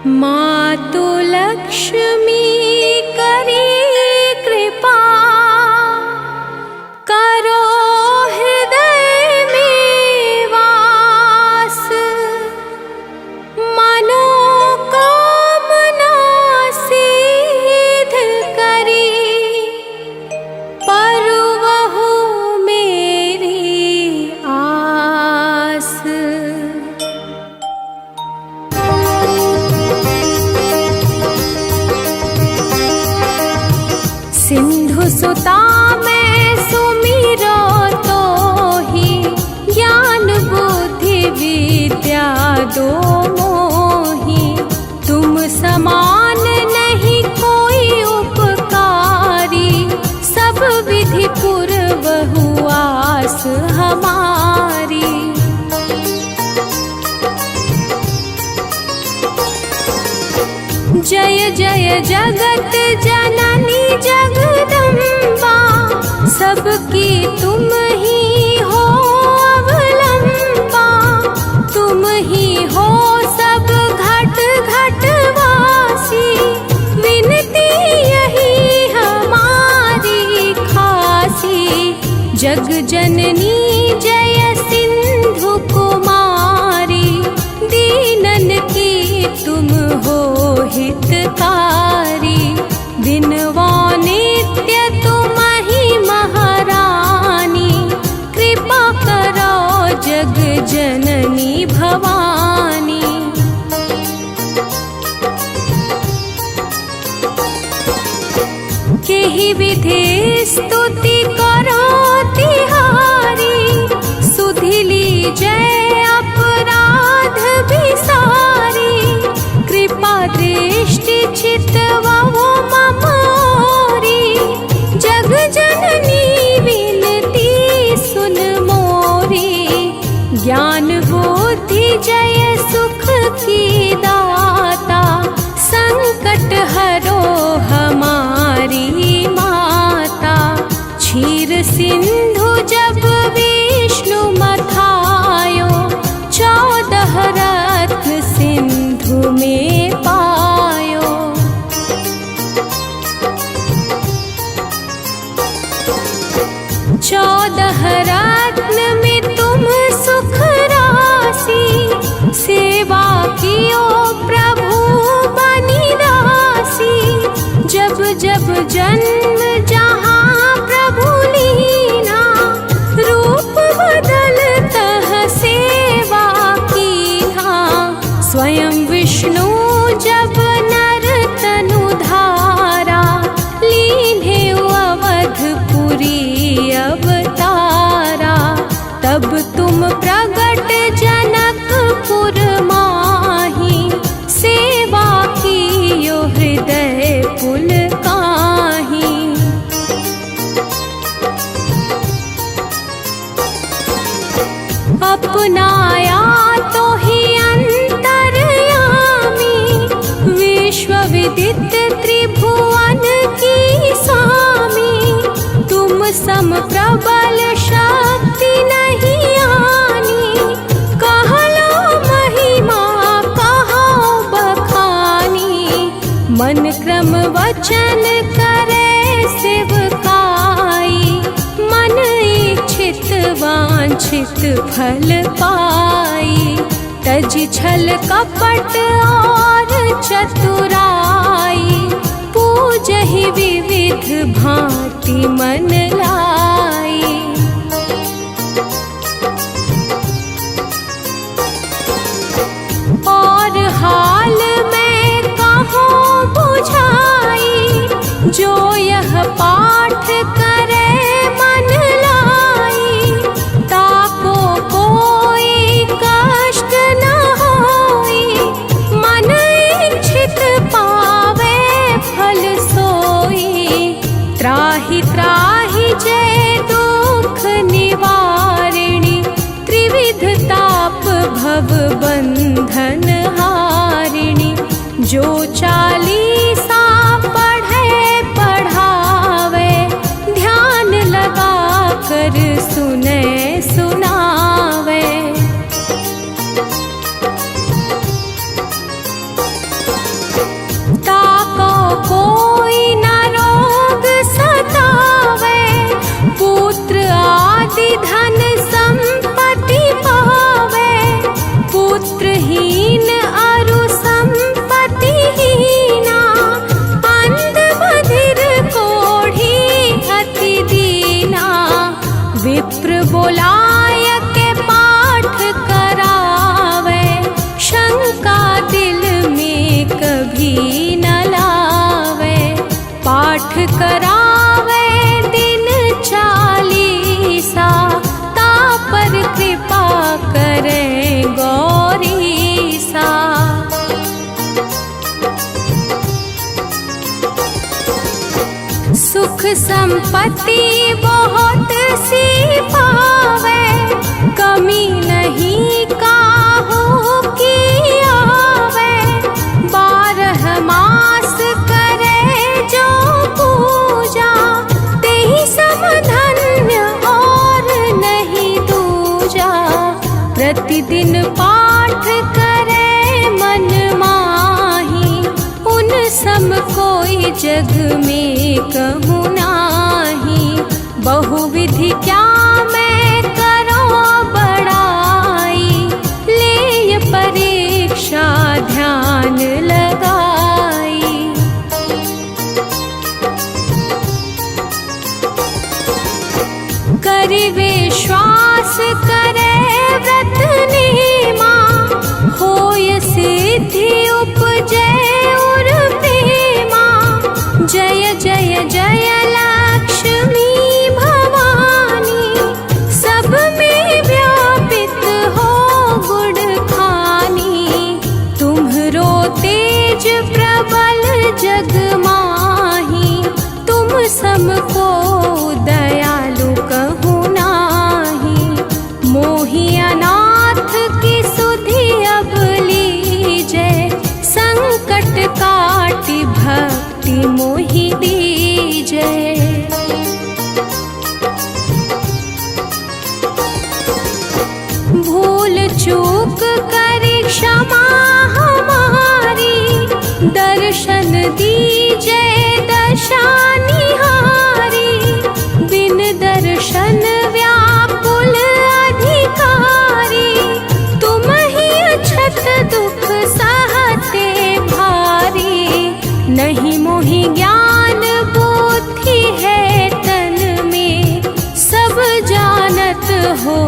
मातु लक्ष्मी करी कृपा, करो हृदय में वास। मनोकामना सिद्ध करी, परवहु मेरी आस। सिंधु सुता मैं सुमिरो तो ही, ज्ञान बुद्धि विद्या दो मोही। तुम समान नहीं कोई उपकारी, सब विधि पूर्वहु आस हमारी। जय जय जगत जननी जगदम्बा, सबकी तुम ही हो अवलंबा। तुम ही हो सब घट घट वासी, विनती यही हमारी खासी। जग जननी जय सिंधु कुमारी, दीनन की तुम हो हितकारी। बिनवा नित्य तुम ही महारानी, कृपा करो जग जननी भवानी। केहि विधि स्तुति करो तिहारी, सुधिली जय अपराध विसारी। कृपा दृष्टि चितवहु मम ओरी, जग जननी विनती सुन मोरी। ज्ञान बुद्धि जय सुख की दाता, संकट हरो हमारी माता। क्षीर सिंधु जब विष्णु मथायो, 14 रत्न सिंधु में पायो। 14 रत्न में तुम सुख राशि, सेवा कियो प्रभु बनि दासी। जब जब जन्म जहाँ प्रभु लीना, रूप बदलतः सेवा कीन्हा। स्वयं विष्णु जब नर तनु धारा, लीन्हे अवधपुरी अवतारा। तब तुम प्रगट जनकपुर माही, सेवा कियो हृदय पुलकाही। अपनाया तो ही अंतर्यामी, विश्व विदित त्रिभुवन की स्वामी। तुम सम प्रबल शक्ति नहीं आनी, कहलो महिमा कहो बखानी। मन क्रम वचन करे सेवकाई, मन इच्छित वांछित फल पाई। तज छल कपट और चतुराई, पूजहि विविध भांति मन लाई। और हाल में कहो बुझाई, जो यह पाठ करे मन लाई। ताको कोई कष्ट न होई, मन इच्छित पावे फल सोई। त्राहि त्राहि जय दुख निवारिणी, त्रिविध ताप भव बंधन हारिणी। जो चालीसा पढ़े पढ़ावे, ध्यान लगा कर सुने सुनावे। संपत्ति बहुत सी पावे, कमी नहीं काहू की आवे। 12 मास करे जो पूजा, तेहि सम धन्य और नहीं दूजा। प्रतिदिन पाठ करे मन माही, उन सम कोई जग में कहूँ नाही। बहुविधि क्या मैं करो बड़ाई, ले परीक्षा ध्यान लगाई। करि विश्वास करे व्रत नेमा, होय सिद्धि उपजे उर प्रेमा। जय जय जय लक्ष्मी भवानी, सब में व्यापित हो गुण खानी। तुम्हरो तेज प्रबल जग माही, तुम समको दयालु कहूँ नाही। मोहि अनाथ की सुधि अब लीजे, संकट काटि भक्ति मोहि दीजे। भूल चूक करि क्षमा हमारी, दर्शन दीजे दशा निहारी। बिन दर्शन व्याकुल अधिकारी, तुम ही अछत दुख सहते भारी। नहीं मोहि ज्ञान बुद्धि है तन में, सब जानत हो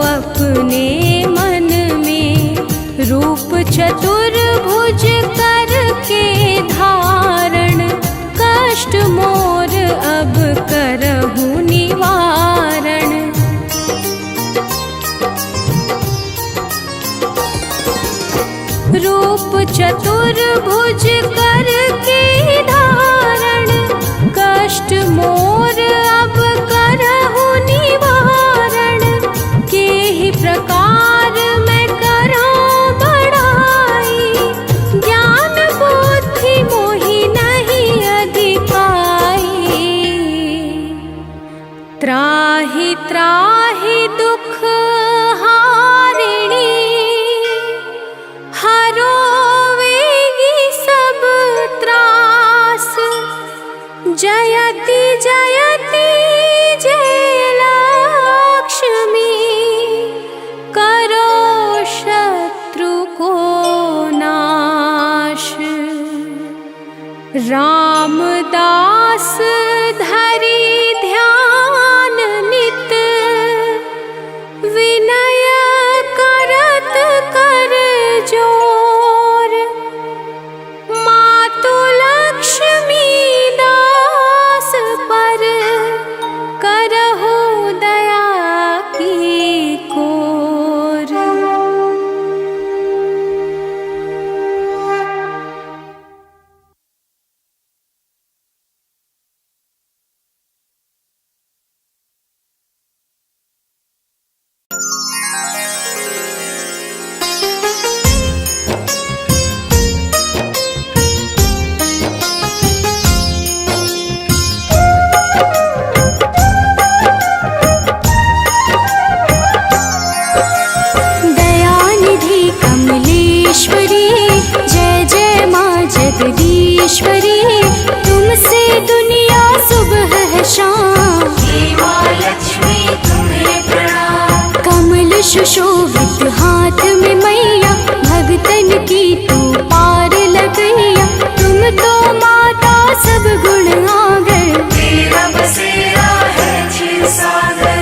अपने मन में। रूप चतुर्भुज करके धारण, कष्ट मोर अब करहु निवारण। रूप चतुर्भुज करके धारण, कष्ट मोर अब करहु निवारण। केहि प्रकार मैं करूं बड़ाई, ज्ञान बुद्धि मोहि नहीं अधिकाई। त्राहि त्राहि दुख हारिणी, हरो वेगी सब त्रास। जयति जयति जय लक्ष्मी, करो शत्रु को नाश। रामदास धरि ध्यान नित, विनय करत कर जोर। मातु लक्ष्मी दास पर, करहु दया की कोर। दयानिधि कमलेश्वरी, जय जय माँ जगदीश्वरी। तुमसे दुनिया सुबह है शाम, लक्ष्मी तुम्हें प्रणाम। कमल सुशोभित हाथ में मैया, भगतन की तू पार लगैया। तुम तो माता सब गुण आगर, तेरा बसेरा है क्षीर सागर।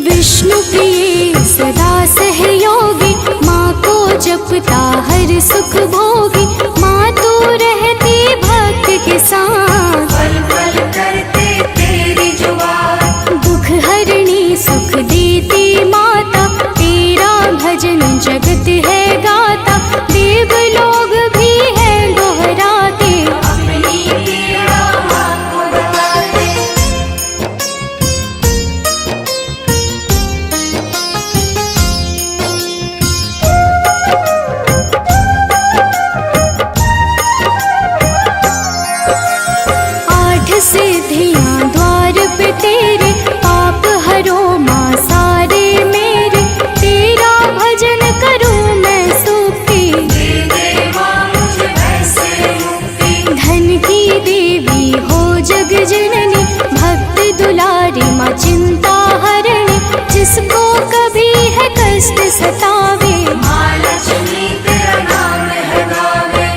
विष्णु प्रिय सदा सहयोगी, माँ को जपता हर सुख भोगी। माँ तू रहती भक्त के साथ, पल पल करते तेरी जुबान। दुख हरणी जिसको कभी है कष्ट सतावे, माँ लक्ष्मी तेरा नाम है गावे।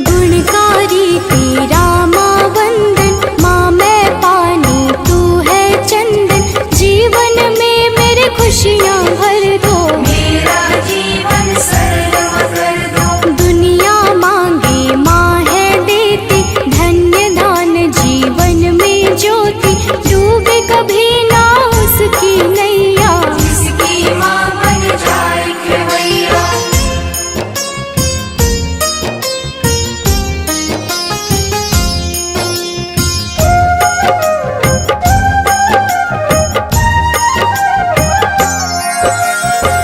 गुणकारी तेरा माँ वंदन, माँ मैं पानी तू है चंदन, जीवन में मेरे खुशियाँ भर दो, मेरा जीवन सरल कर दो। दुनिया मांगे माँ है देती, धन्य दान जीवन में ज्योति, डूबे कभी ना उसकी नैया, जिसकी माँ बन जाए खेवैया।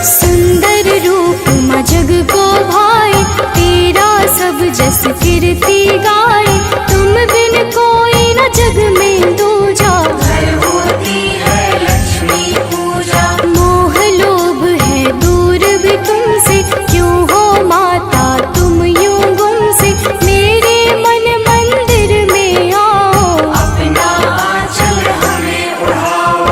सुंदर रूप माँ जग को भाए, तेरा सब जस कीर्ति गाए, तुम बिन कोई न जग में दूजा, घर होती है लक्ष्मी पूजा। मोह लोभ है दूर भी तुमसे, क्यों हो माता तुम यूं गुमसे, मेरे मन मंदिर में आओ, अपना आंचल हमें उड़ाओ।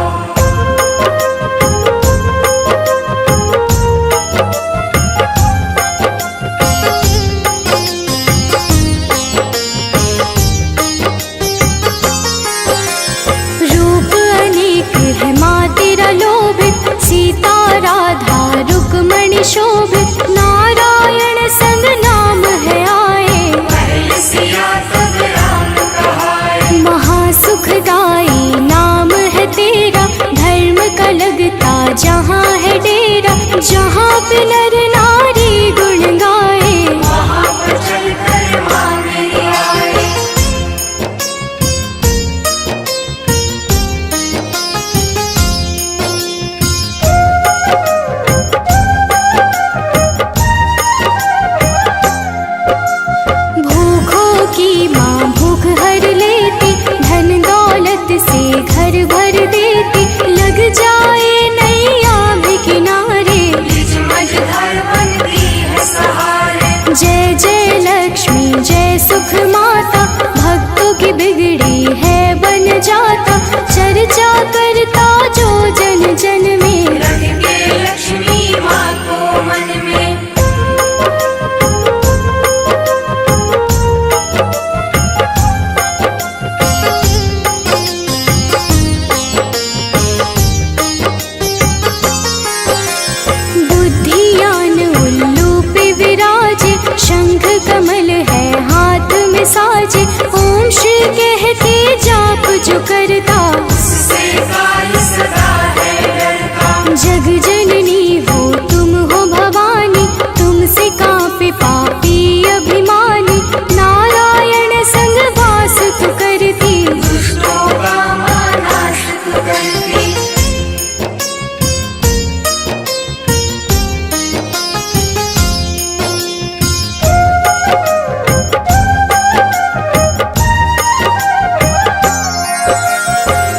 रूप अनेक है माँ तेरा लोभित, सीता राधा रुक्मणी शोभित, नारायण संग नाम है आए, पहले सिया तब राम कहाए। महासुखदाई नाम है तेरा, धर्म का लगता जहाँ है डेरा, जहाँ पे नर नारी गुण गाए, वहाँ पर चल कर माँ मेरी आए। भूखों की माँ भूख हर लेती, धन दौलत से घर भर देती, लग जाए नैया भी किनारे, बीच मझधार बनती है सहारे। जय जय लक्ष्मी जय सुख माता, भक्तों की बिगड़ी है बन जाता, चर्चा करता जो जन जन में, रख के लक्ष्मी माँ को मन में। बुद्धियान उल्लू पे विराजे, शंख कमल है हाथ में साजे, ओम श्री कहते जाप जो करता, उससे काल सदा है डरता। जग जननी हो तुम हो भवानी, तुमसे कांपे पापी अभिमानी, नारायण संग वास तू करती, दुष्टों का माँ नाश तू करती।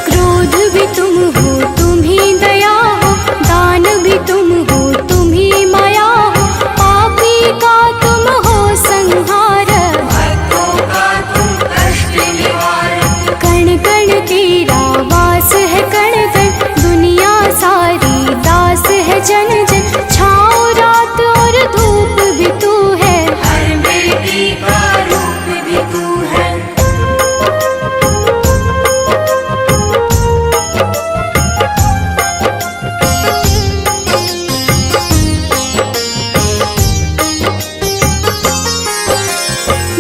क्रोध भी तुम हो तुम ही दया हो, दान भी तुम हो तुम ही माया हो, पापी का तुम हो संहार, भक्तों का तुम कष्ट निवारक। कण कण तेरा वास है कण कण, दुनिया सारी दास है जन जन, छाँव रात और धूप भी तू है, हर बेटी का रूप भी तू है।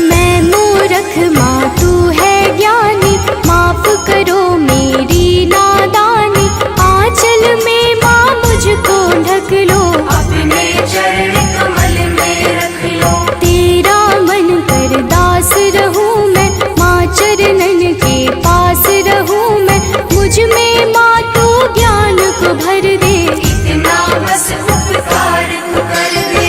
मैं मूरख माँ तू है ज्ञानी, माफ करो मेरी नादानी, आंचल में माँ मुझको ढक लो, अपने चरण कमल में रख लो। तेरा मन कर दास रहूं मैं, माँ चरणन के पास रहूं मैं, मुझ में माँ तू ज्ञान को भर दे, इतना बस उपकार तू कर दे।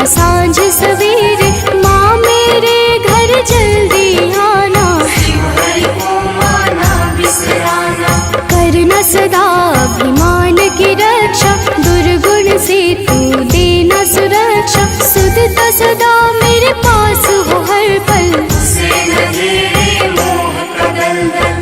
पूजा सांझ सवेरे, माँ मेरे घर जल्दी आना। शिव हरि को माना बिसराना, करना सदा अभिमान की रक्षा, दुर्गुण से तू देना सुरक्षा। सुधता सदा मेरे पास हो हर पल, उसे न घेरे मोह का दलदल।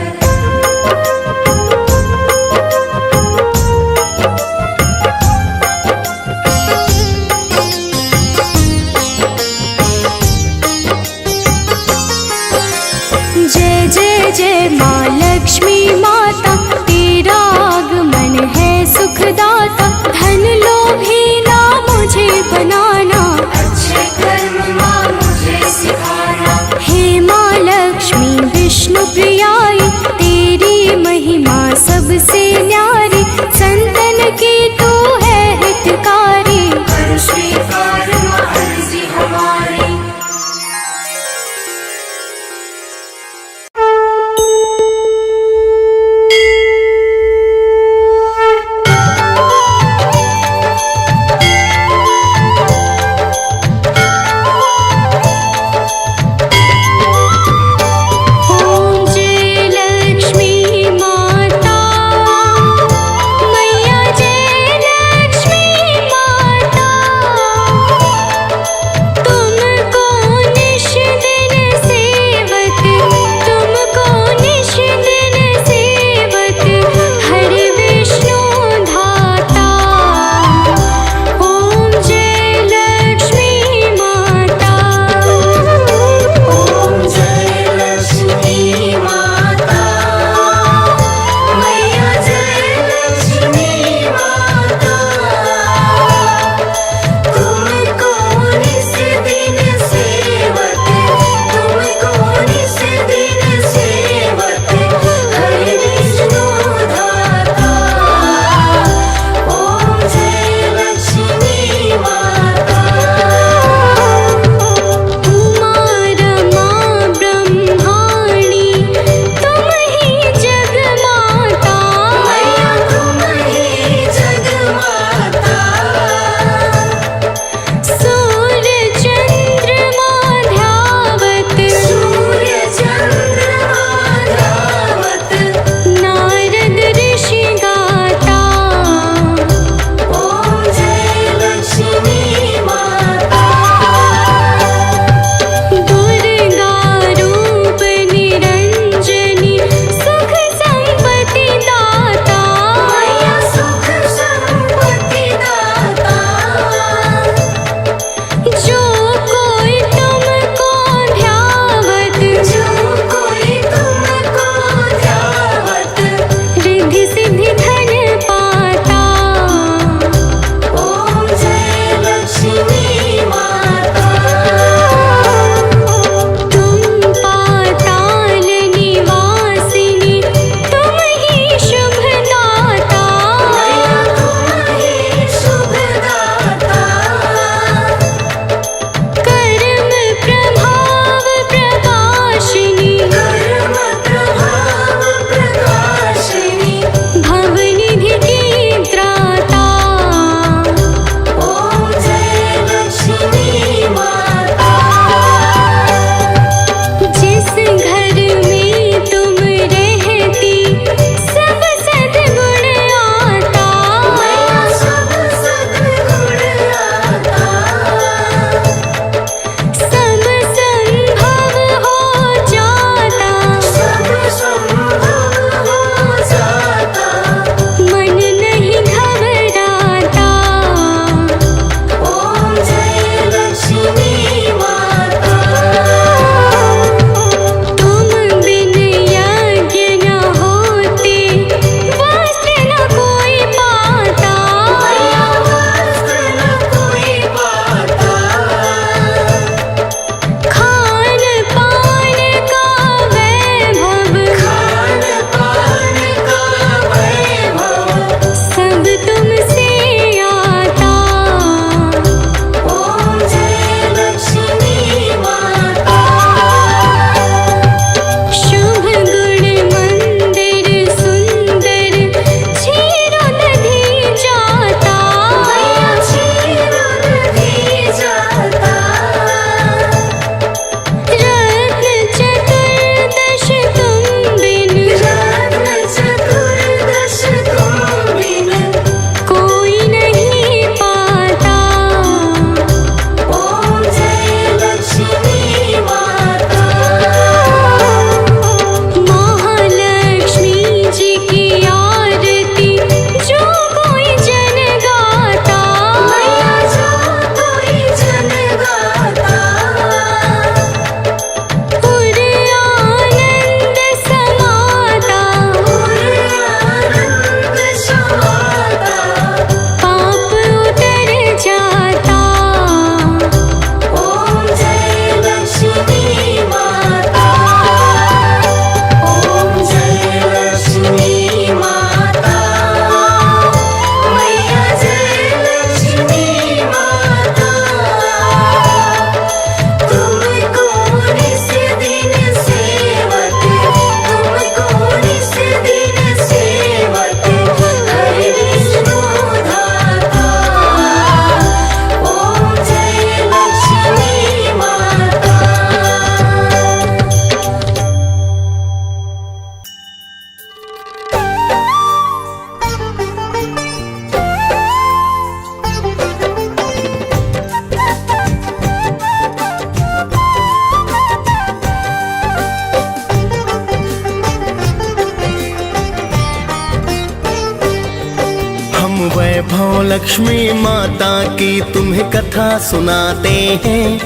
वैभव लक्ष्मी माता की तुम्हें कथा सुनाते हैं।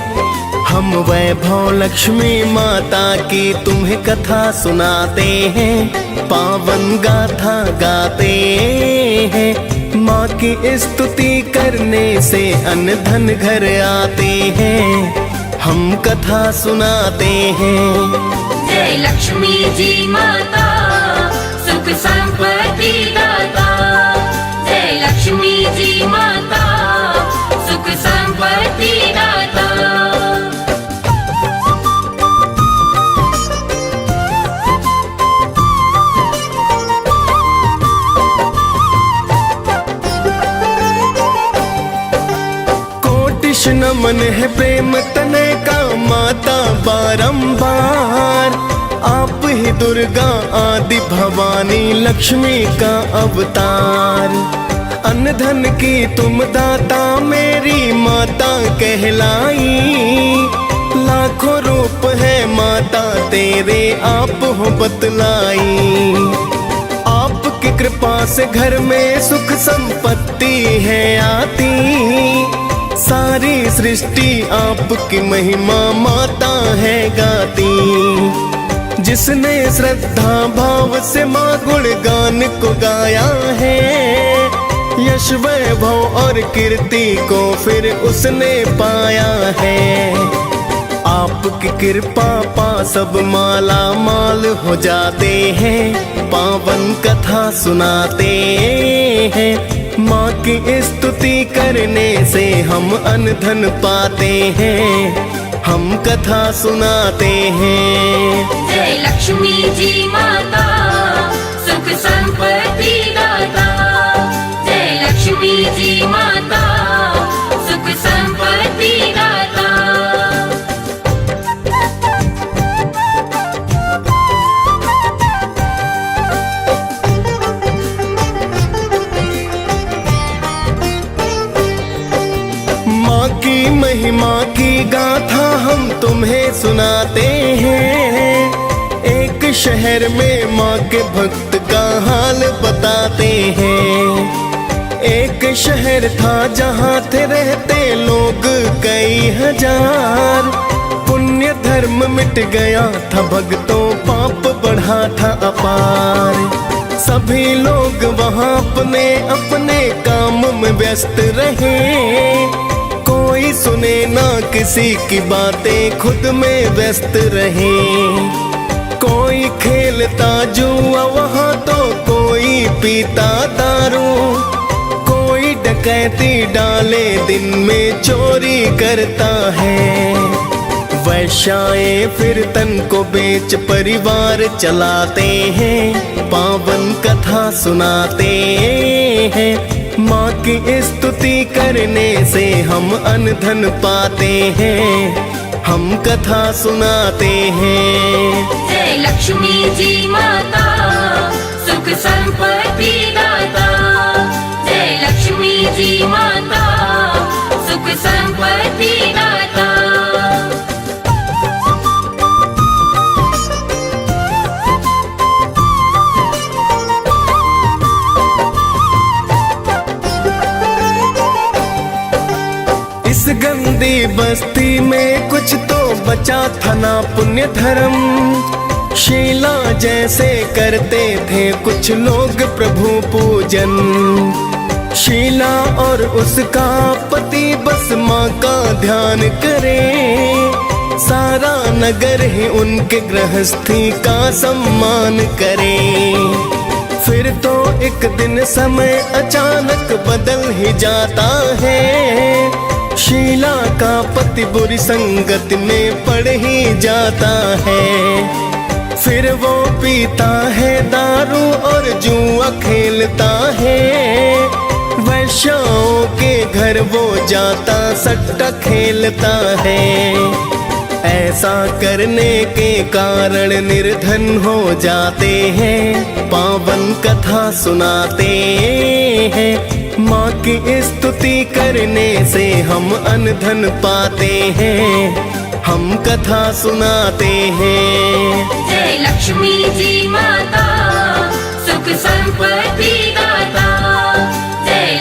हम वैभव लक्ष्मी माता की तुम्हें कथा सुनाते हैं। पावन गाथा गाते हैं। माँ की स्तुति करने से अन्न धन घर आते हैं। हम कथा सुनाते हैं। जय लक्ष्मी जी माता सुख संपत्ति दाता। जय लक्ष्मी जी माता सुख संपत्ति दाता। कोटिश नमन है प्रेम तने का माता बारंबार। आप ही दुर्गा आदि भवानी लक्ष्मी का अवतार। अन्न धन की तुम दाता मेरी माता कहलाई। लाखों रूप है माता तेरे आप हो बतलाई। आपकी कृपा से घर में सुख संपत्ति है आती। सारी सृष्टि आपकी महिमा माता है गाती। जिसने श्रद्धा भाव से माँ गुणगान को गाया है। यश वैभव और कीर्ति को फिर उसने पाया है। आपकी कृपा पा सब माला माल हो जाते हैं। पावन कथा सुनाते हैं। माँ की स्तुति करने से हम अन्न धन पाते हैं। हम कथा सुनाते हैं। जय लक्ष्मी जी माता सुख संपत्ति दाता। जय लक्ष्मी जी माता सुख संपत्ति दाता। माँ की महिमा की गाथा हम तुम्हें सुनाते हैं। एक शहर में माँ के भक्त का हाल बताते हैं। एक शहर था जहाँ थे रहते लोग कई हजार। पुण्य धर्म मिट गया था भक्तों पाप बढ़ा था अपार। सभी लोग वहाँ अपने अपने काम में व्यस्त रहे। कोई सुने ना किसी की बातें खुद में व्यस्त रहे। कोई खेलता जुआ वहाँ तो कोई पीता दारू। कोई डकैती डाले दिन में चोरी करता है। वैश्याएं फिर तन को बेच परिवार चलाते हैं। पावन कथा सुनाते हैं। माँ की स्तुति करने से हम अन्न धन पाते हैं। हम कथा सुनाते हैं। जय लक्ष्मी जी माता सुख संपत्ति दाता। जय लक्ष्मी जी माता सुख संपत्ति दाता। इस गंदी बस्ती में कुछ तो बचा था ना पुण्य धर्म। शीला जैसे करते थे कुछ लोग प्रभु पूजन। शीला और उसका पति बस माँ का ध्यान करे। सारा नगर ही उनके गृहस्थी का सम्मान करे। फिर तो एक दिन समय अचानक बदल ही जाता है। शीला का पति बुरी संगत में पड़ ही जाता है। फिर वो पीता है दारू और जुआ खेलता है। वैश्याओं के घर वो जाता सट्टा खेलता है। ऐसा करने के कारण निर्धन हो जाते हैं। पावन कथा सुनाते हैं। माँ की स्तुति करने से हम अन्न धन पाते हैं। हम कथा सुनाते हैं। जय लक्ष्मी जी माता सुख संपत्ति दाता। जय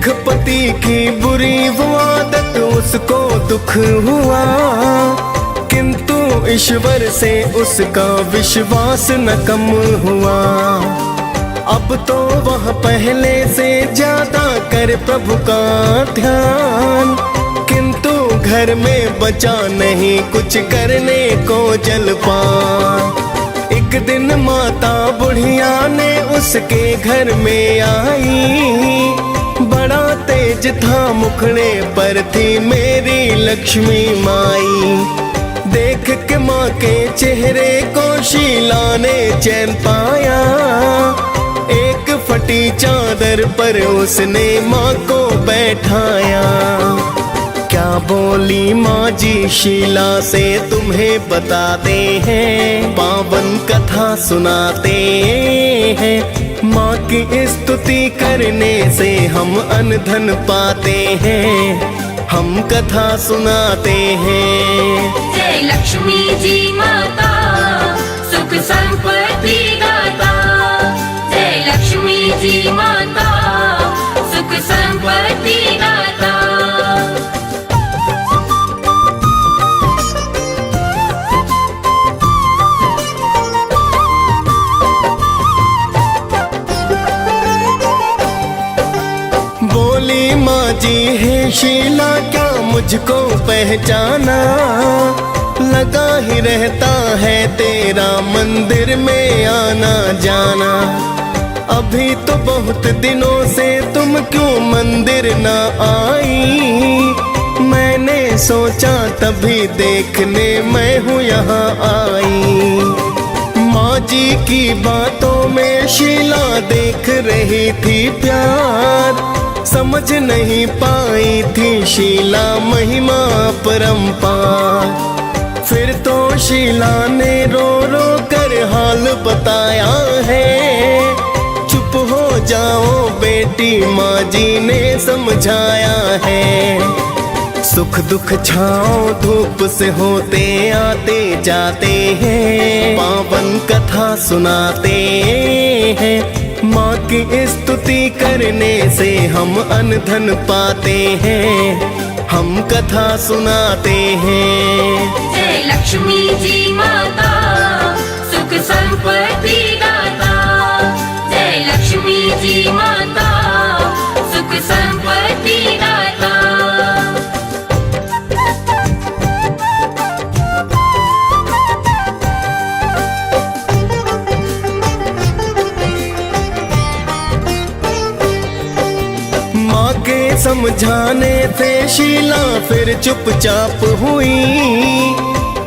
देख पति की बुरी वो आदत उसको दुख हुआ, किंतु ईश्वर से उसका विश्वास न कम हुआ। अब तो वह पहले से ज्यादा कर प्रभु का ध्यान, किंतु घर में बचा नहीं कुछ करने को जलपान। एक दिन माता बुढ़िया ने उसके घर में आई, बड़ा तेज था मुखड़े पर थी मेरी लक्ष्मी माई। देख के माँ के चेहरे को शीला ने चैन पाया, एक फटी चादर पर उसने माँ को बैठाया। क्या बोली माँ जी शीला से तुम्हें बताते हैं, पावन कथा सुनाते हैं। माँ की स्तुति करने से हम अन्न धन पाते हैं, हम कथा सुनाते हैं। जय लक्ष्मी जी माता सुख संपत्ति दाता, जय लक्ष्मी जी माता सुख संपत्ति दाता। बोली माँ जी है शीला क्या मुझको पहचाना, लगा ही रहता है तेरा मंदिर में आना जाना। अभी तो बहुत दिनों से तुम क्यों मंदिर ना आई, मैंने सोचा तभी देखने मैं हूँ यहाँ आई। माँ जी की बातों में शीला देख रही थी प्यार, समझ नहीं पाई थी शीला महिमा परंपार। फिर तो शीला ने रो रो कर हाल बताया है, चुप हो जाओ बेटी माँ जी ने समझाया है। सुख दुख छाओ धूप से होते आते जाते हैं, पावन कथा सुनाते हैं। माँ की स्तुति करने से हम अन्न धन पाते हैं, हम कथा सुनाते हैं। जय लक्ष्मी जी माता सुख संपत्ति दाता, जय लक्ष्मी जी माता सुख संपत्ति दाता। समझाने से शीला फिर चुपचाप हुई,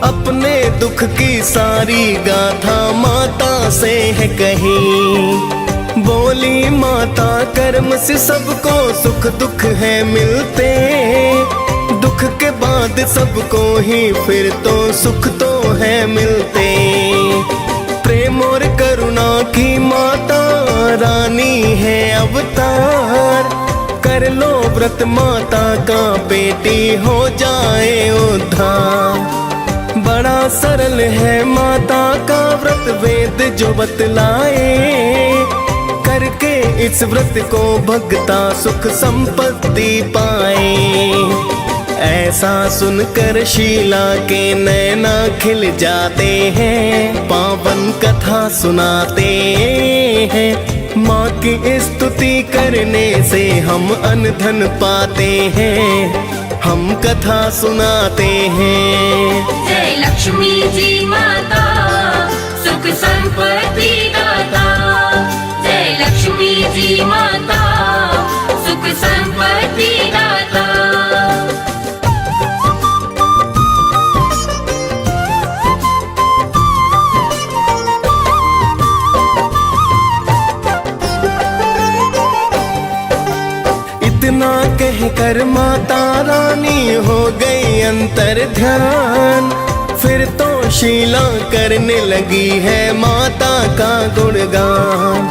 अपने दुख की सारी गाथा माता से है कही। बोली माता कर्म से सबको सुख दुख है मिलते, दुख के बाद सबको ही फिर तो सुख तो है मिलते। प्रेम और करुणा की माता रानी है अवतार, कर लो व्रत माता का बेटी हो जाए उद्धार। बड़ा सरल है माता का व्रत वेद जो बतलाए, करके इस व्रत को भगता सुख संपत्ति पाए। ऐसा सुनकर शीला के नैना खिल जाते हैं, पावन कथा सुनाते हैं। माँ की स्तुति करने से हम अन्न धन पाते हैं, हम कथा सुनाते हैं। जय लक्ष्मी जी माता सुख संपत्ति दाता, जय लक्ष्मी जी माता सुख संपत्ति दाता। इतना कह कर माता रानी हो गई अंतर ध्यान, फिर तो शीला करने लगी है माता का गुणगान।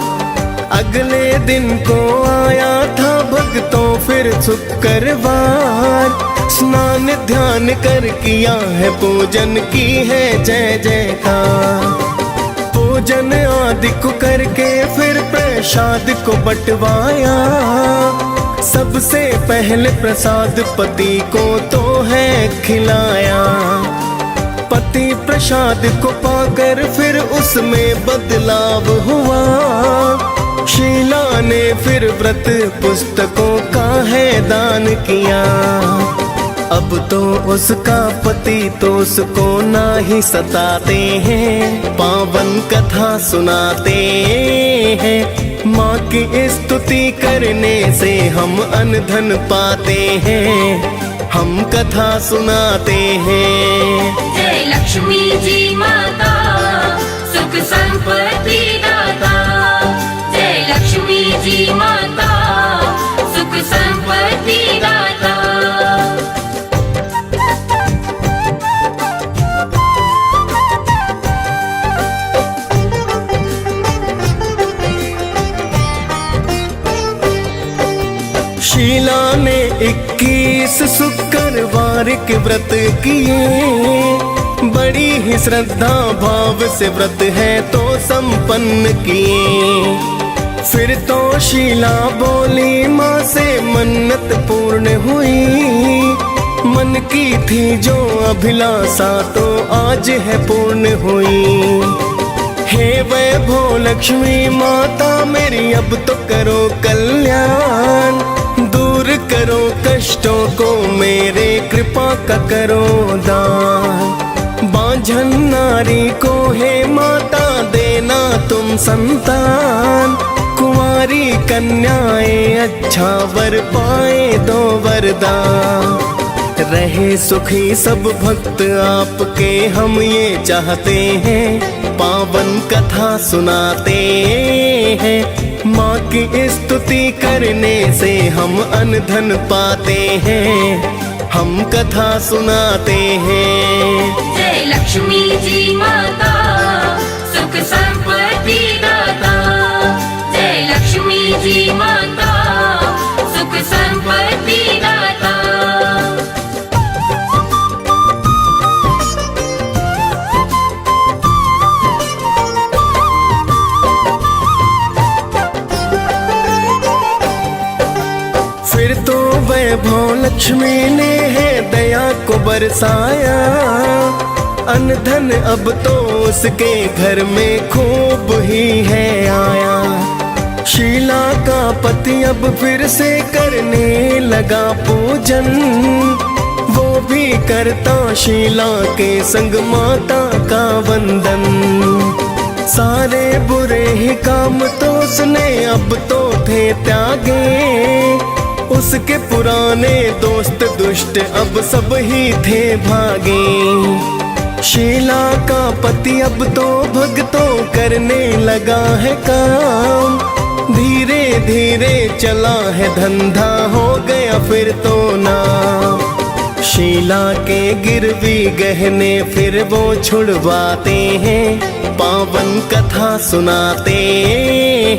अगले दिन को आया था भक्तों फिर शुक्रवार, स्नान ध्यान कर किया है पूजन की है जय जयकार। पूजन आदि को करके फिर प्रसाद को बंटवाया, सबसे पहले प्रसाद पति को तो है खिलाया। पति प्रसाद को पाकर फिर उसमें बदलाव हुआ। शीला ने फिर व्रत पुस्तकों का है दान किया। अब तो उसका पति तो उसको ना ही सताते हैं, पावन कथा सुनाते हैं। माँ की स्तुति करने से हम अन्न धन पाते हैं, हम कथा सुनाते हैं। जय लक्ष्मी जी माता, सुख संपत्ति दाता। जय लक्ष्मी जी माता, सुख संपत्ति दाता। शीला ने 21 शुक्रवार के व्रत किए। बड़ी ही श्रद्धा भाव से व्रत है तो संपन्न किए। फिर तो शीला बोली माँ से मन्नत पूर्ण हुई। मन की थी जो अभिलाषा तो आज है पूर्ण हुई। हे वैभव लक्ष्मी माता मेरी अब तो करो कल्याण। दूर करो कष्टों को मेरे, कृपा का करो दान। बांझन नारी को हे माता देना तुम संतान। कुंवारी कन्याएं अच्छा वर पाए दो वरदान। रहे सुखी सब भक्त आपके हम ये चाहते हैं, पावन कथा सुनाते हैं। माँ की स्तुति करने से हम अन्न धन पाते हैं, हम कथा सुनाते हैं। जय लक्ष्मी जी माता, सुख संपत्ति दाता। जय लक्ष्मी जी माता, सुख संपत्ति दाता। फिर तो वैभव लक्ष्मी ने है दया को बरसाया। अन्न धन अब तो उसके घर में खूब ही है आया। शीला का पति अब फिर से करने लगा पूजन। वो भी करता शीला के संग माता का वंदन। सारे बुरे ही काम तो उसने अब तो थे त्यागे। उसके पुराने दोस्त दुष्ट अब सब ही थे भागे। शीला का पति अब तो भक्तों करने लगा है काम। धीरे धीरे चला है धंधा, हो गया फिर तो नाम। शीला के गिरवी गहने फिर वो छुड़वाते हैं, पावन कथा सुनाते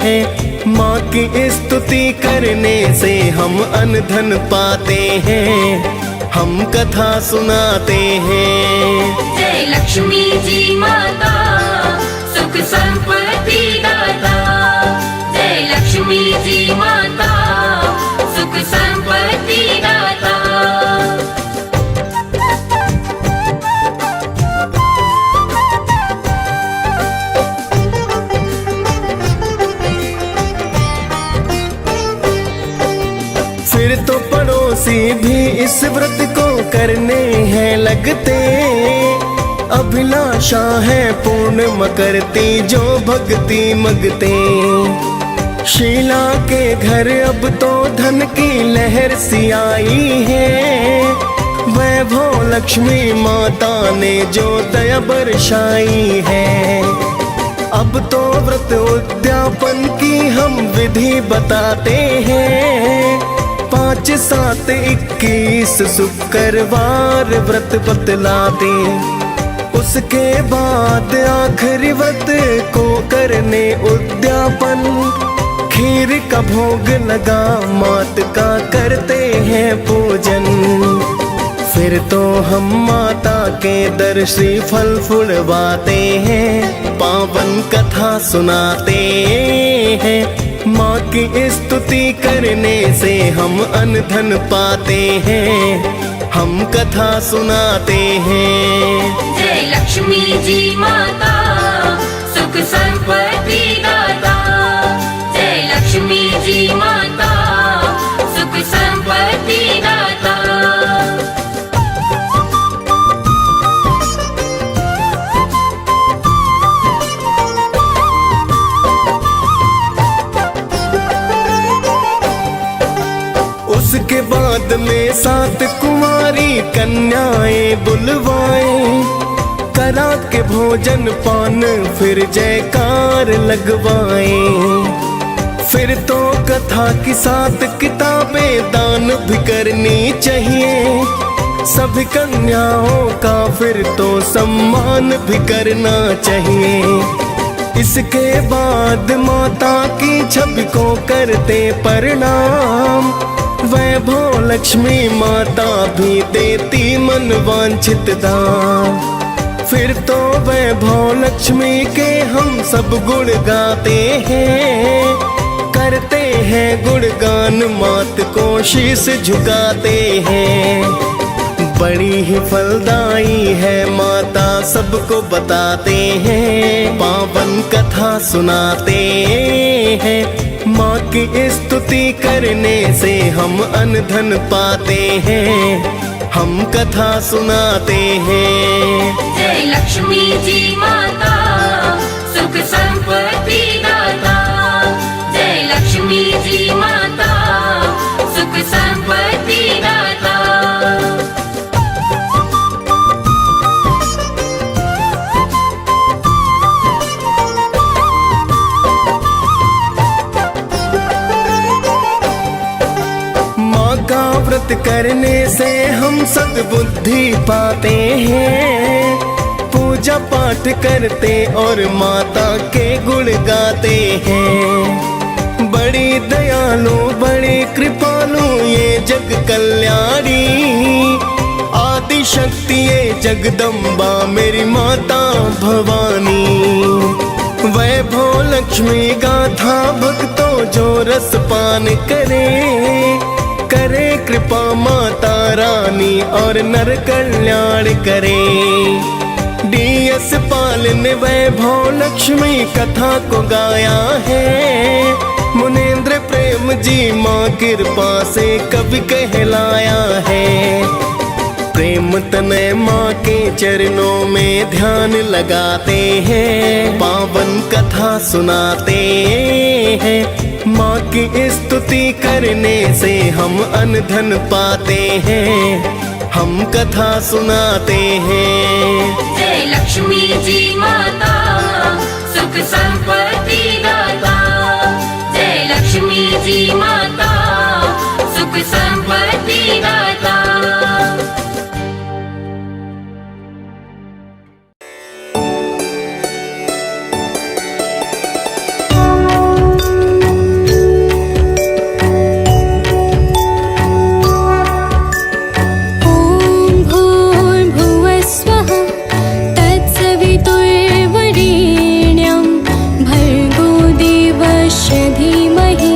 हैं। माँ की स्तुति करने से हम अन्न धन पाते हैं, हम कथा सुनाते हैं। जय लक्ष्मी जी माता, सुख संपत्ति दाता। जय लक्ष्मी जी माता, सुख संपत्ति दाता। फिर तो पड़ोसी भी इस व्रत को करने हैं लगते। अभिलाषा है पूर्ण मकरती जो भक्ति मगते। शीला के घर अब तो धन की लहर सी आई है। वैभव लक्ष्मी माता ने जो दया बरसाई है। अब तो व्रत उद्यापन की हम विधि बताते हैं। 5, 7, 21 शुक्रवार व्रत बतलाते। उसके बाद आखिरी व्रत को करने उद्यापन। खीर का भोग लगा मात का करते हैं पूजन। फिर तो हम माता के दर श्रीफल फुलवाते हैं, पावन कथा सुनाते हैं। माँ की स्तुति करने से हम अन्न धन पाते हैं, हम कथा सुनाते हैं। जय लक्ष्मी जी माता, सुख संपत्ति दाता। जय लक्ष्मी जी माता, सुख संपत्ति दाता। उसके बाद में 7 कुंवारी कन्याएं बुलवाए, करा के भोजन पान फिर जयकार लगवाए। फिर तो कथा की 7 किताबें दान भी करनी चाहिए, सभी कन्याओं का फिर तो सम्मान भी करना चाहिए। इसके बाद माता की छवि को करते प्रणाम, वैभव लक्ष्मी माता भी देती मन वांछित दान। फिर तो वैभव लक्ष्मी के हम सब गुण गाते हैं, करते हैं गुणगान मात को शीश झुकाते हैं। बड़ी ही फलदायी है माता सबको बताते हैं, पावन कथा सुनाते हैं। माँ की स्तुति करने से हम अन्न धन पाते हैं, हम कथा सुनाते हैं। जय लक्ष्मी जी माता, सुख संपत्ति दाता। जय लक्ष्मी जी माता, सुख संपत्ति दाता। व्रत करने से हम सद्बुद्धि पाते हैं, पूजा पाठ करते और माता के गुण गाते हैं। बड़ी दयालु बड़ी कृपालु ये जग कल्याणी, आदि शक्ति ये जगदम्बा मेरी माता भवानी। वैभव लक्ष्मी गाथा भक्तों जो रस पान करे कृपा माता रानी और नर कल्याण करे। DS पाल ने वैभव लक्ष्मी कथा को गाया है, मुनेंद्र प्रेम जी माँ कृपा से कवि कहलाया है। प्रेम तनय माँ के चरणों में ध्यान लगाते हैं, पावन कथा सुनाते हैं। माँ की स्तुति करने से हम अन्न धन पाते हैं, हम कथा सुनाते हैं। जय लक्ष्मी जी माता, सुख संपत्ति दाता। जय लक्ष्मी जी माता, सुख संपत्ति दाता। धीमहि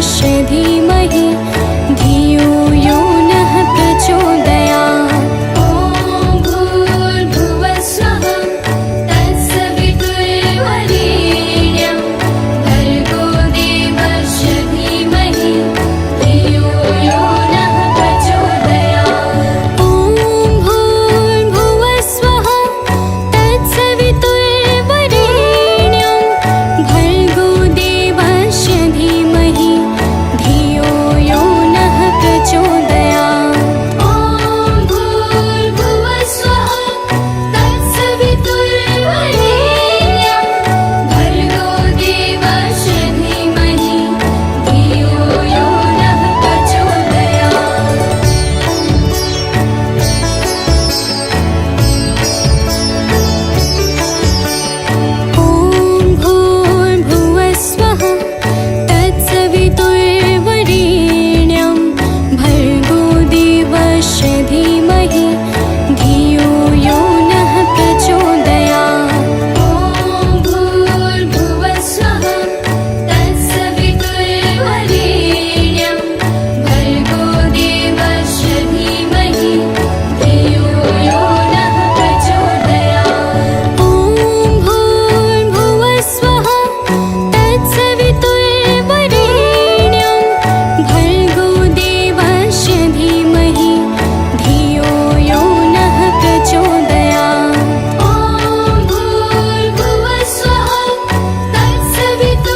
देवस्य धीमहि धियो यो नः प्रचोदयात्। ॐ भूर्भुवः स्वः तत्सवितुर्वरेण्यं भर्गो देवस्य धीमहि धियो यो नः प्रचोदयात्। ॐ भूर्भुवः स्वः तत्सवितुर्वरेण्यं भर्गो देवस्य धीमहि धियो यो नः प्रचोदयात्। ॐ भूर्भुवः स्वः तत्सवितुर्वरेण्यं भर्गो देवस्य धीमहि धियो यो नः प्रचोदयात्। ॐ भूर्भुवः स्वः तत्सवितुर्वरेण्यं भर्गो देवस्य धीमहि धियो यो नः प्रचोदयात्। ॐ भूर्भुवः स्वः तत्सवितुर्वरेण्यं भर्गो देवस्य धीमहि धियो यो नः प्रचोदयात्। ॐ भूर्भुवः स्वः तत्सवितुर्वरेण्यं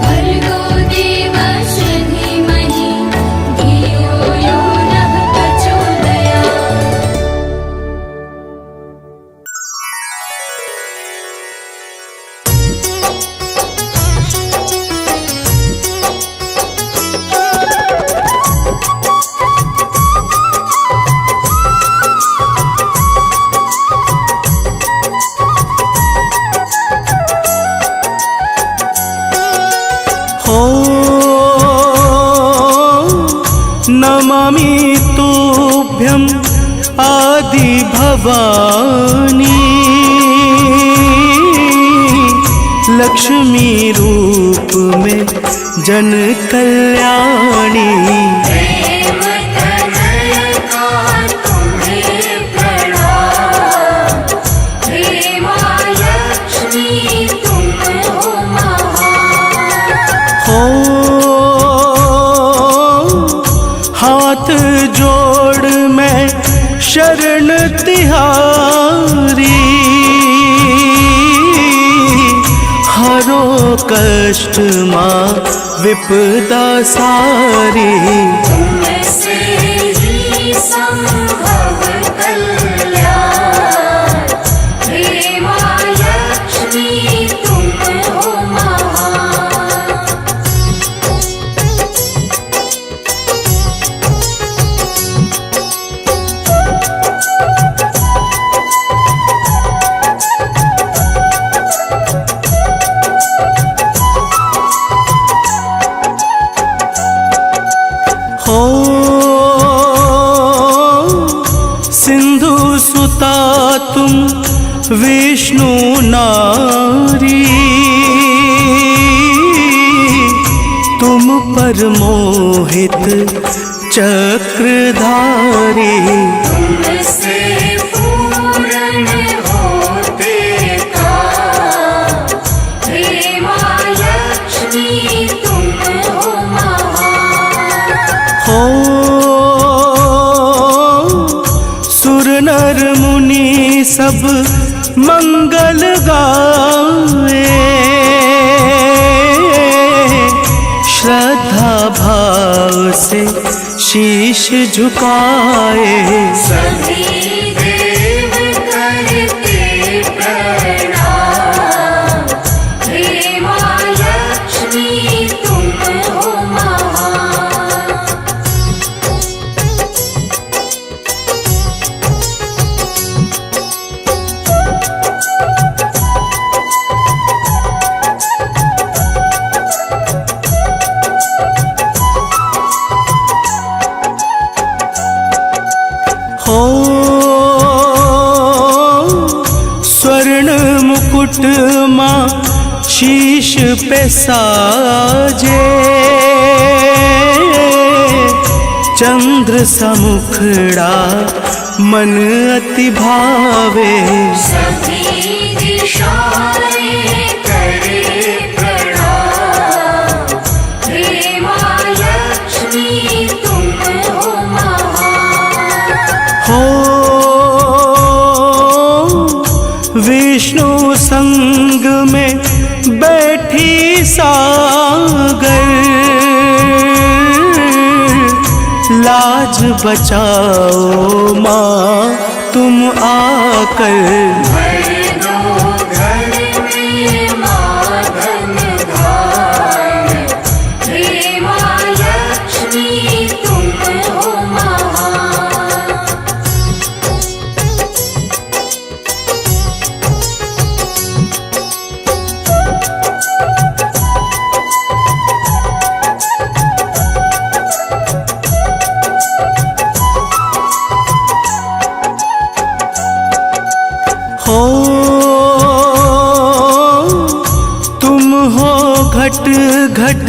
भर्गो देवस्य धीमहि धियो यो नः प्रचोदयात्। ॐ भूर्भुवः स्वः तत्सवितुर्वरेण्यं भर्गो देवस्य धीमहि धियो यो नः प्रचोदयात्। हो नमामि तुभ्यं आदि भवानी लक्ष्मी रूप में जन कल्याणी। प्रेम तनय का तुम्हें प्रणाम। हे माँ लक्ष्मी तुम हो महान। हो हाथ जोड़ मैं शरण तिहारी हरो कष्ट माँ विपदा सारी। तुमसे ही संभव कल्याण। हे माँ लक्ष्मी तुम हो महान। हो सिंधु सुता तुम विष्णु नारी तुम पर मोहित चक्रधारी। तुमसे पूर्ण होते काम। हे माँ लक्ष्मी तुम हो महान। हो सुर नर मुनि सब मंगल गाए श्रद्धा भाव से शीश झुकाए। सभी देव करते प्रणाम। हे माँ लक्ष्मी तुम हो महान। हो स्वर्ण मुकुट माँ शीश पे साजे चंद्र सा मुखड़ा मन अति भावे। सभी दिशाएं करे प्रणाम, हे माँ लक्ष्मी तुम हो महान। हो विष्णु संग में बैठी सागर, लाज बचाओ माँ तुम आकर। भर दो घर में माँ धन धान्य, हे माँ लक्ष्मी तुम हो महान। हो तुम हो घट घट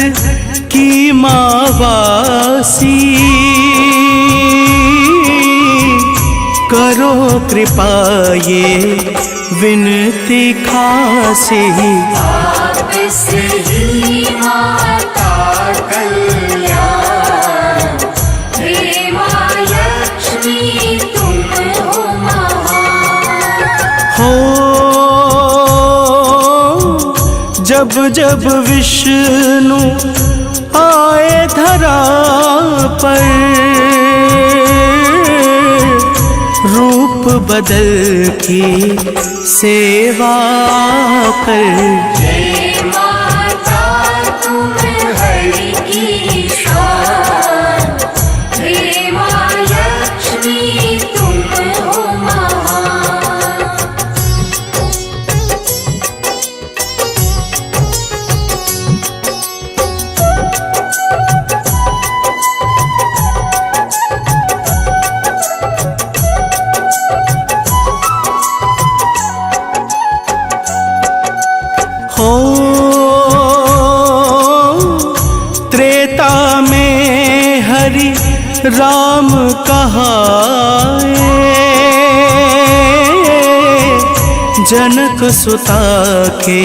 की मावासी, करो कृपा ये विनती खासी। आपसे ही माता कल्याण, हे माँ लक्ष्मी तुम हो महान। हो जब जब विष्णु आए धरा पर, रूप बदल की सेवा कर। हे माता तुम हरि की शान, हे माँ लक्ष्मी तुम हो महान। हो त्रेता में हरि राम कहाए, जनक सुता के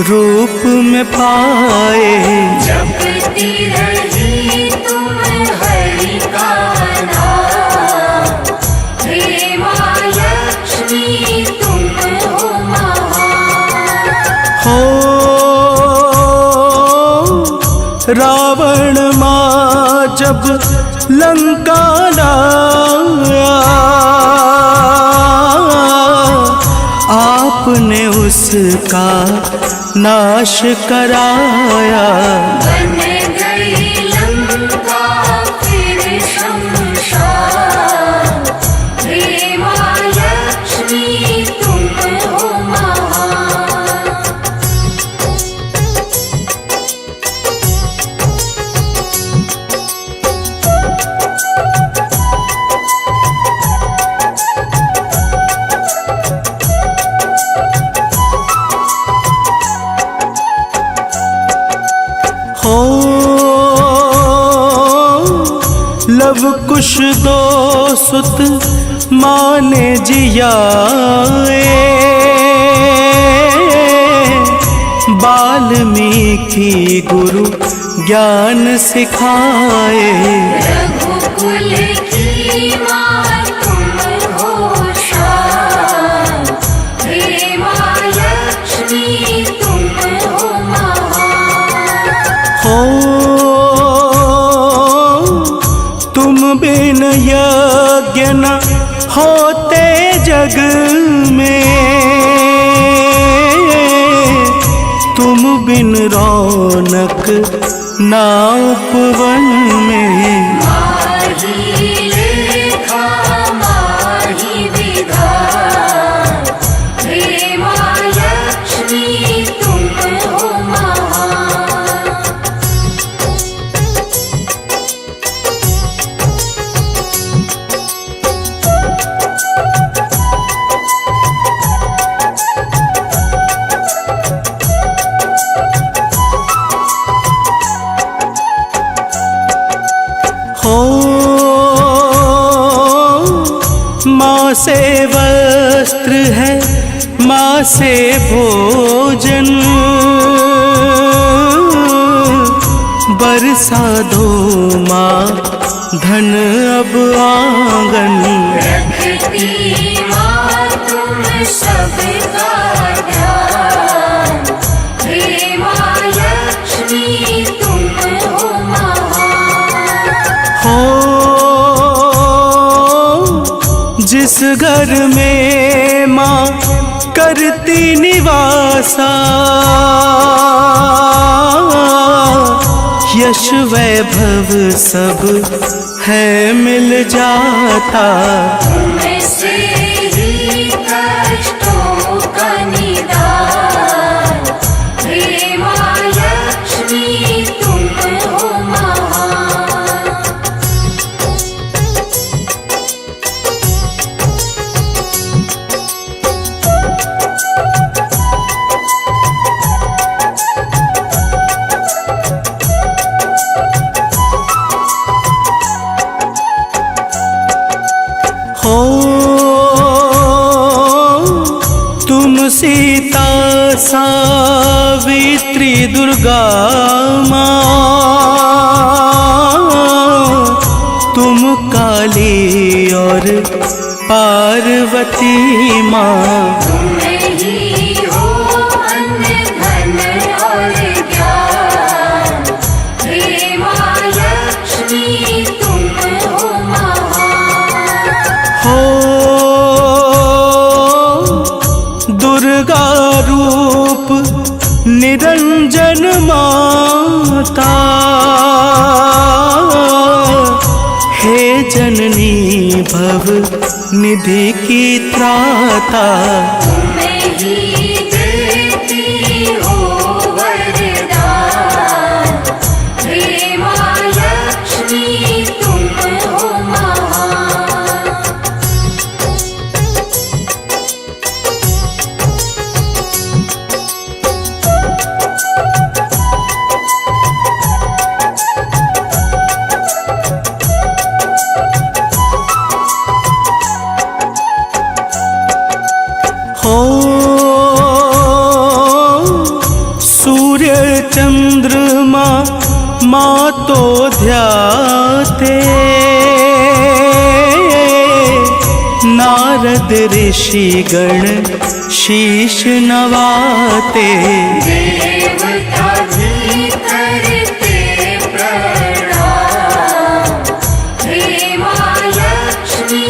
रूप में पाए। जपती रही तुम हरि का नाम, हे माँ लक्ष्मी तुम हो महान। हो रावण माँ जब लंका लाया, आपने उसका नाश कराया। बन गई लंका फिर शमशान, हे माँ लक्ष्मी तुम हो महान। हो लव कुश दो सुत माने जियाए, वाल्मीकि गुरु ज्ञान सिखाए। रघुकुल की माँ तुम हो शान, हे माँ लक्ष्मी तुम हो महान। हो तुम बिन यज्ञ न होते जग में, तुम बिन रौनक ना उपवन में। माही लेखा माही विधान, हे माँ लक्ष्मी तुम हो महान। से भोजन बरसा दो माँ धन अब आंगन। रखती माँ तुम सबका ध्यान, हे माँ लक्ष्मी तुम हो महान। हो जिस घर में माँ करती निवासा, यश वैभव सब है मिल जाता। तुमसे ही कष्टों का निदान, हे माँ लक्ष्मी तुम हो महान। हो तुम सीता सावित्री दुर्गा माँ, तुम काली और पार्वती माँ। तुम ही हो अन्न धन और ज्ञान, हे माँ लक्ष्मी तुम हो महान। हो दुर्गा रूप निरंजन माता, हे जननी भव निधि की त्राता। तुम ही देती हो वरदान, हे माँ लक्ष्मी तुम हो महान। हो सूर्य चंद्रमा माँ तो ध्याते, नारद ऋषि गण शीश नवाते। देवता भी करते प्रणाम, हे माँ लक्ष्मी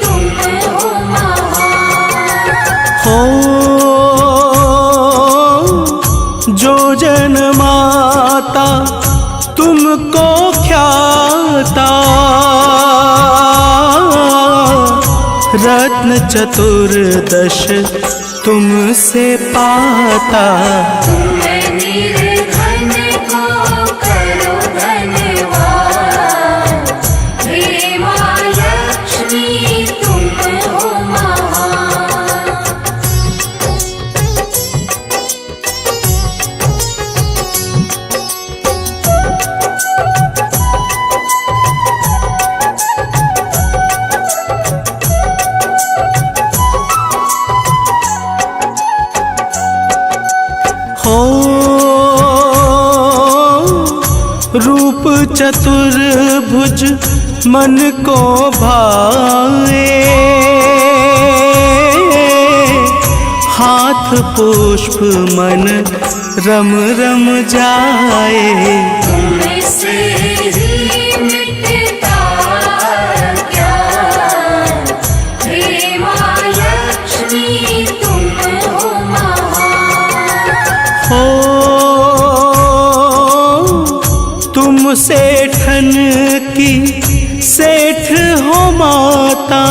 तुम हो महान। हो जो जन माता तुमको ख्याता, रत्न चतुर्दश तुमसे पाता। तुम निर्धन को करो धनवान, हे माँ लक्ष्मी तुम हो महान। हो रूप चतुर्भुज मन को भाए, हाथ पुष्प मन रम रम जाए। तुमसे ही मिटता ज्ञान, हे माँ लक्ष्मी तुम हो महान। हो तुम सेठन की सेठ हो माता,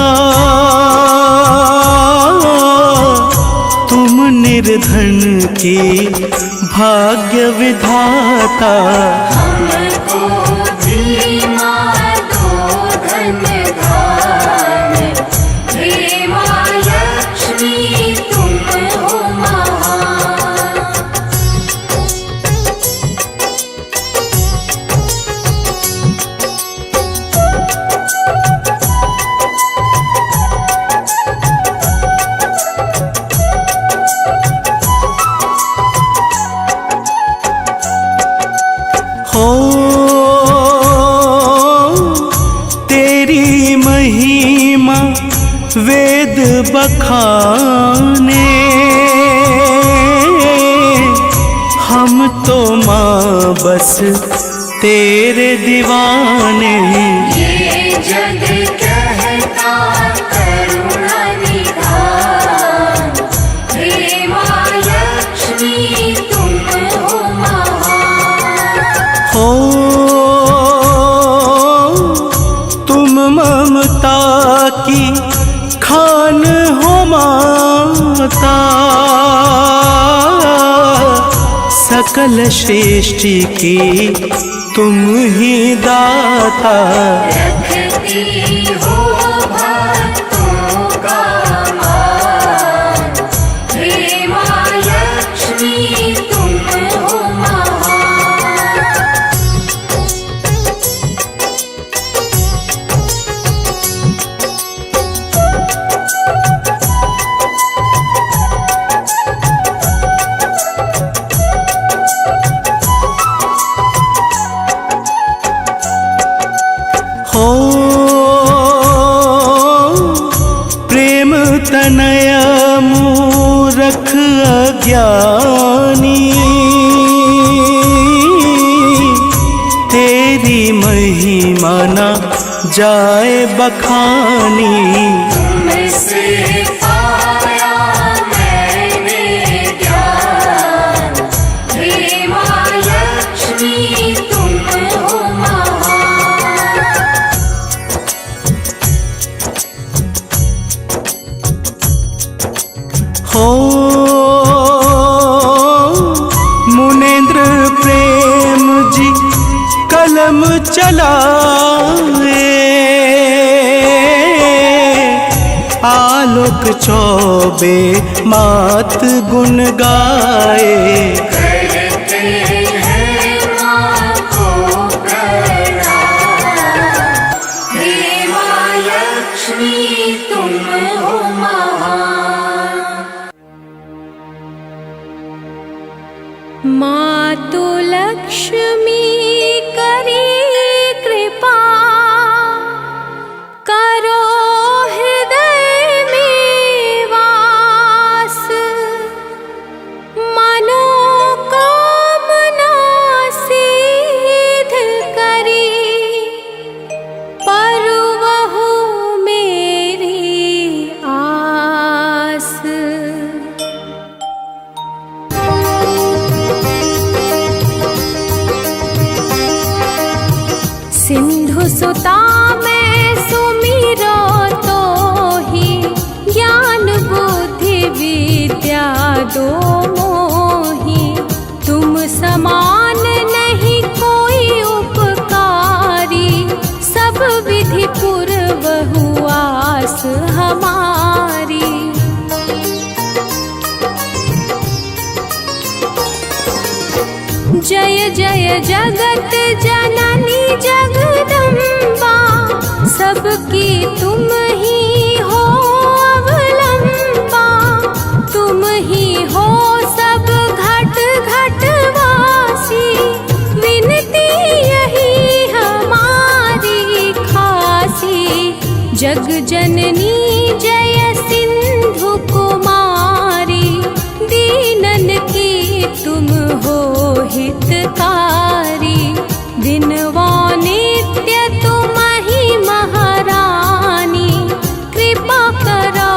तुम निर्धन की भाग्य विधाता। हमको भी माँ दो धन धान, हे माँ लक्ष्मी तुम हो महान। हो तेरी महिमा वेद बखाने, हम तो माँ बस तेरे दीवाने। ये जग कहता करुणा निधान, हे माँ लक्ष्मी तुम हो महान। हो तुम ममता की खान हो माता, सकल सृष्टि की तुम ही दाता। रखती हो भक्तों का मान, हे माँ लक्ष्मी तुम हो महान। हो प्रेम तनय मूरख अज्ञानी, तेरी महिमा न जाए बखानी। तुमसे पाया मैंने ज्ञान, हे माँ लक्ष्मी तुम हो महान। हो मुनेन्द्र प्रेम जी कलम चलाए, आलोक चौबे मात गुण गाए। करते हैं माँ को प्रणाम, हे माँ लक्ष्मी तुम हो महान। मातु लक्ष्मी करी कृपा, करो हृदय में वास। मनोकामना सिद्ध करी, परवहु मेरी आस। सिंधु सुता मैं सुमिरो तो ही, ज्ञान बुद्धि विद्या दो मोही। तुम समान नहीं कोई उपकारी, सब विधि पूर्वहु आस हमारी। जय जय जगत जननी जगदम्बा, सबकी तुम ही हो अवलंबा। तुम ही हो सब घट घट वासी, विनती यही हमारी खासी। जग जननी जय सिंधु कुमारी, दीनन की तुम हो हितकारी। दिनवा नित्य तुम ही महारानी, कृपा करो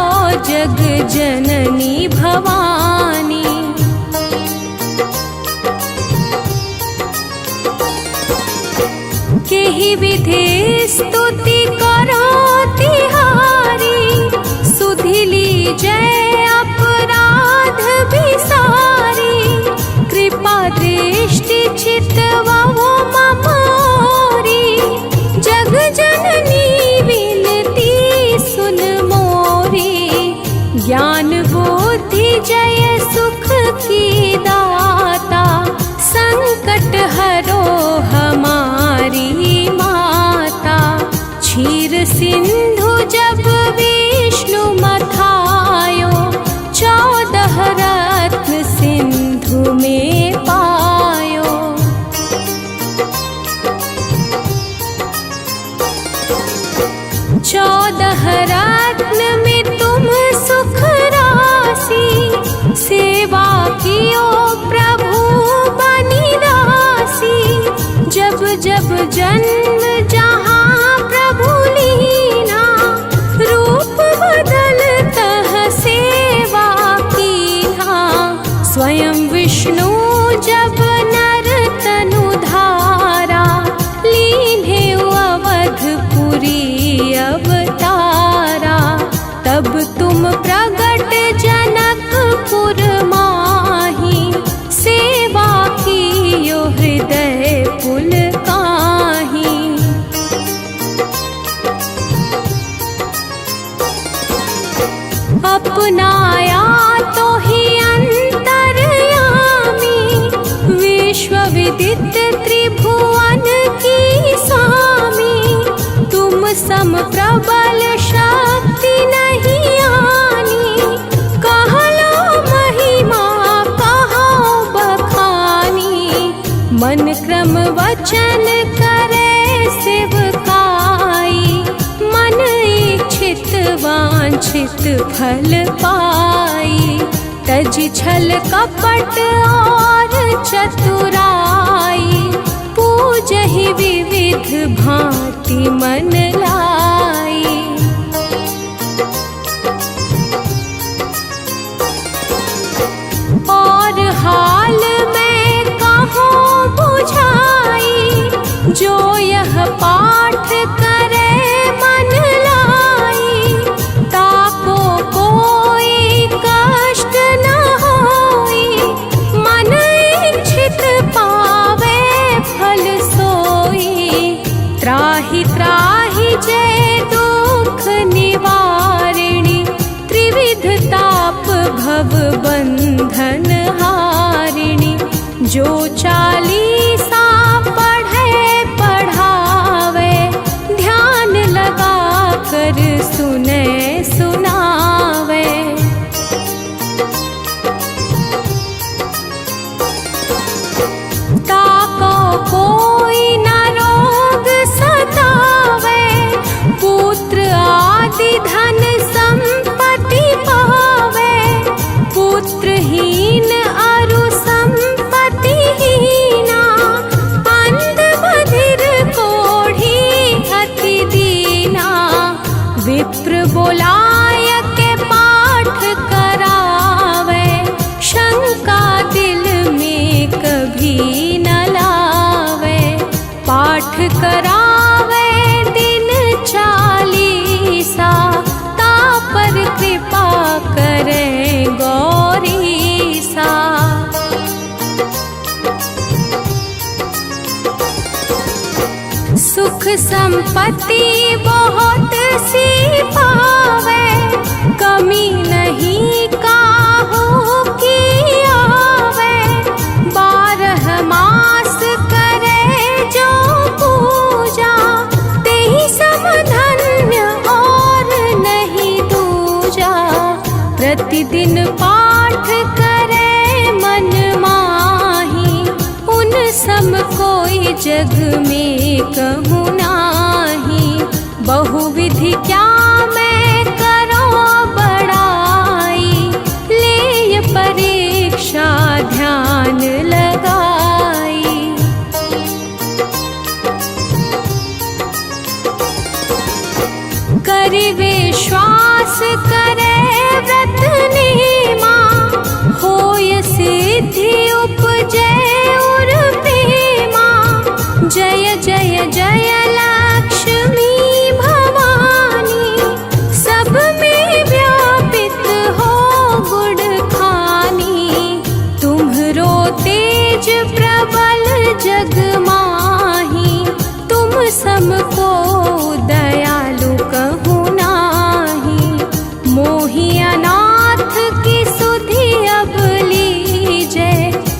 जग जननी भवानी। केहि विधि स्तुति करो तिहारी, सुधिली जय अपराध विसारी। कृपा दृष्टि चितवहु ममोरी, जग जननी विनती सुन मोरी। ज्ञान बुद्धि जय सुख की दाता, संकट हरो हमारी माता। क्षीर विदित त्रिभुवन की स्वामी, तुम सम प्रबल शक्ति नहीं आनी। कह लो महिमा कहो बखानी, मन क्रम वचन करे सेवकाई। मन इच्छित वांछित फल पाई, तज छल कपट और चतुराई। पूजहि विविध भांति मन लाई। और हाल में कहो बुझाई, जो यह पाठ करे मन लाई। ताको कोई कष्ट न होई, मन इच्छित पावे फल सोई। त्राहि त्राहि जय दुख निवारिणी, त्रिविध ताप भव बंधन हारिणी। जो चालीसा पढ़े पढ़ावे, ध्यान लगा कर सुने सुनावे। ताको कोई न रोग सतावे, पुत्र आदि धन संपत्ति पावे। पुत्रहीन अरु संपत्ति हीना, अंध बधिर कोढ़ी अति दीना। विप्र बोलाय के पाठ करावे, शंका दिल में कभी न लावे। पाठ करावे दिन चालीसा, तापर कृपा करे गौरीसा। सुख संपत्ति बहुत सी पावे, कमी नहीं काहू की आवे। 12 मास करे जो पूजा, तेहि सम धन्य और नहीं दूजा। प्रतिदिन पाठ करे मन माही, उन सम कोई जग में कहूँ नाही। बहुविधि क्या मैं करो बड़ाई, ले परीक्षा ध्यान लगाई। करि विश्वास करे व्रत नेमा, होय सिद्धि उपजे उर प्रेमा। जय जय जय लक्ष्मी भवानी, सब में व्यापित हो गुण खानी। तुम्हरो तेज प्रबल जग माही, तुम समको दयालु कहूँ नाही। मोहि अनाथ की सुधि अब लीजे,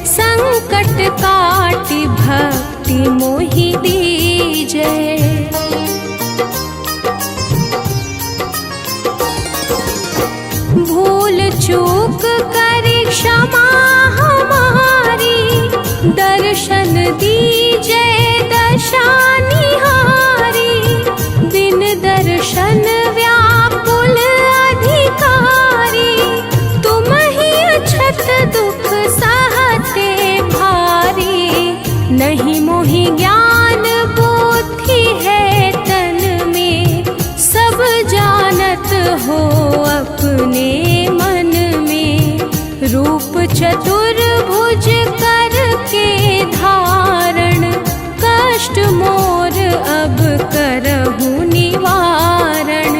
संकट काटि भक्ति मोहि दीजे। भूल चूक करि क्षमा हमारी, दर्शन दीजे दशा निहारी। बिन दर्शन व्याकुल अधिकारी, तुम ही अछत दुख सहते भारी। नहीं मोहि ज्ञान बुद्धि है तन में, सब जानत हो अपने मन में। रूप चतुर्भुज करके धारण, कष्ट मोर अब करहु निवारण।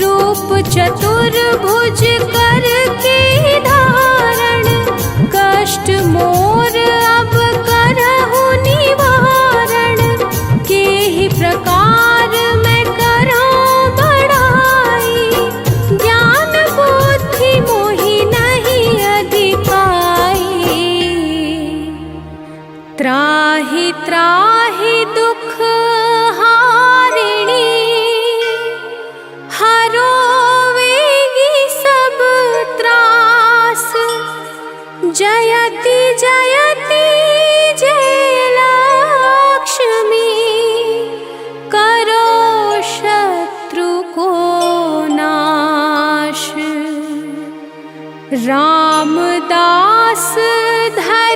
रूप चतुर्भुज करके धारण, कष्ट मोर अब करहु निवारण। के ही प्रकार मैं करूं बड़ाई, ज्ञान बुद्धि मोहि त्राहि दुख हारिणी, हरोवेगी सब त्रास। जयति जयति जय लक्ष्मी, करो शत्रु को नाश। रामदास धर